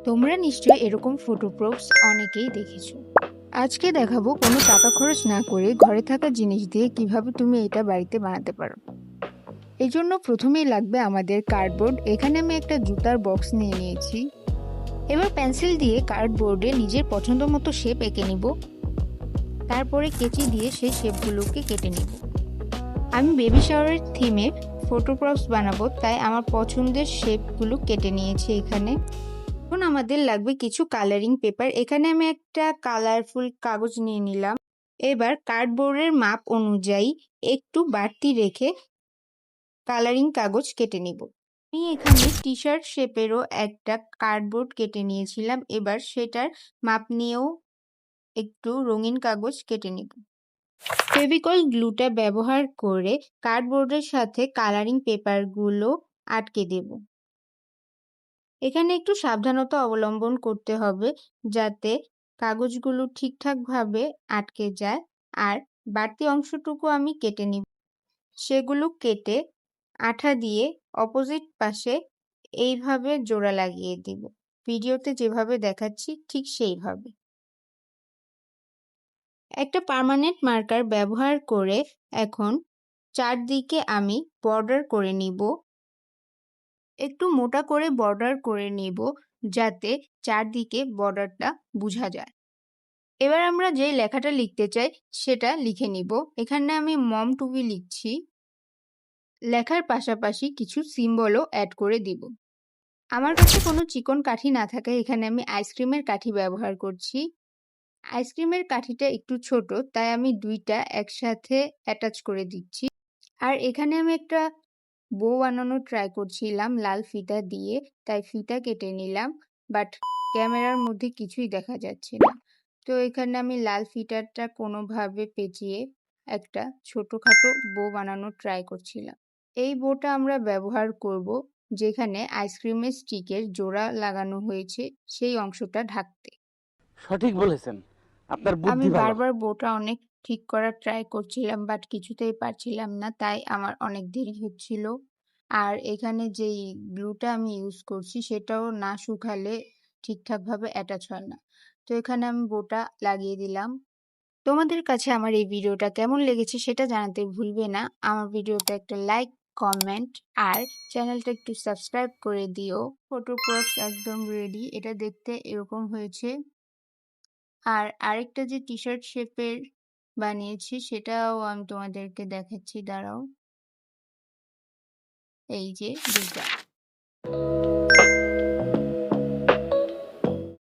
তোমরা নিশ্চয়ই এরকম ফটো প্রপস অনেকেই দেখেছো। আজকে দেখাবো কোনো টাকা খরচ না করে ঘরে থাকা জিনিস দিয়ে কিভাবে তুমি এটা বাড়িতে বানাতে পারো। এই জন্য প্রথমেই লাগবে আমাদের কার্ডবোর্ড। এখানে আমি একটা জুতার বক্স নিয়ে নিয়েছি। এবার পেন্সিল দিয়ে কার্ডবোর্ডে নিজের পছন্দ মতো শেপ এঁকে নিব। তারপরে কেচি দিয়ে সেই শেপগুলোকে কেটে নিব। আমি বেবি শাওয়ারের থিমে ফটো প্রপস বানাবো, তাই আমার পছন্দের শেপগুলো কেটে নিয়েছি এখানে। এখন আমাদের লাগবে কিছু কালারিং পেপার। এখানে আমি একটা কালারফুল কাগজ নিয়ে নিলাম। এবার কার্ডবোর্ডের মাপ অনুযায়ী একটু বাড়তি রেখে কালারিং কাগজ কেটে নিব। আমি এখানে টি শার্ট শেপেরও একটা কার্ডবোর্ড কেটে নিয়েছিলাম। এবার সেটার মাপ নিয়েও একটু রঙিন কাগজ কেটে নিব। ফেভিকল গ্লুটা ব্যবহার করে কার্ডবোর্ডের সাথে কালারিং পেপারগুলো আটকে দেব। এখানে একটু সাবধানতা অবলম্বন করতে হবে যাতে কাগজগুলো ঠিকঠাকভাবে আটকে যায়। আর বাড়তি অংশটুকু আমি কেটে নিব। সেগুলো কেটে আঠা দিয়ে অপোজিট পাশে এইভাবে জোড়া লাগিয়ে দিব। ভিডিওতে যেভাবে দেখাচ্ছি ঠিক সেইভাবে। একটা পার্মানেন্ট মার্কার ব্যবহার করে এখন চারদিকে আমি বর্ডার করে নিব। একটু মোটা করে বর্ডার করে নিব যাতে চারদিকে বর্ডারটা বোঝা যায়। এবার আমরা যে লেখাটা লিখতে চাই সেটা লিখে নিব। এখানে আমি মম টু বি লিখছি। লেখার পাশাপাশি কিছু সিম্বলও অ্যাড করে দিব। আমার কাছে কোনো চিকন কাঠি না থাকায় এখানে আমি আইসক্রিমের কাঠি ব্যবহার করছি। আইসক্রিমের কাঠিটা একটু ছোট, তাই আমি দুইটা একসাথে অ্যাটাচ করে দিচ্ছি। আর এখানে আমি একটা বো বানানোর ট্রাই করছিলাম লাল ফিতা দিয়ে, তাই ফিতা কেটে নিলাম। বাট ক্যামেরার মধ্যে কিছুই দেখা যাচ্ছে না। তো এখানে আমি লাল ফিতাটা কোনোভাবে পেঁচিয়ে একটা ছোটখাটো বো বানানোর ট্রাই করছিলাম। এই বোটা আমরা ব্যবহার করব যেখানে আইসক্রিমের স্টিকের জোড়া লাগানো হয়েছে সেই অংশটা ঢাকতে। সঠিক বলেছেন। আপনার আমি বুদ্ধি ভালো। বারবার বোটা অনেক ঠিক করার ট্রাই করছিলাম, বাট কিছুতেই পারছিলাম না, তাই আমার অনেক দেরি হচ্ছিল। আর এখানে যেই গ্লুটা আমি ইউজ করছি সেটাও না শুকালে ঠিকঠাকভাবে অ্যাটাচ হয় না। তো এখানে আমি বোটা লাগিয়ে দিলাম। তোমাদের কাছে আমার এই ভিডিওটা কেমন লেগেছে সেটা জানাতে ভুলবে না। আমার ভিডিওটা একটা লাইক, কমেন্ট আর চ্যানেলটা একটু সাবস্ক্রাইব করে দিও। ফটো প্রপস একদম রেডি। এটা দেখতে এরকম হয়েছে। আর আরেকটা যে টি শার্ট শেপের বানিয়েছি সেটাও আমি তোমাদেরকে দেখাচ্ছি, দাঁড়াও। এই যে দুইটা।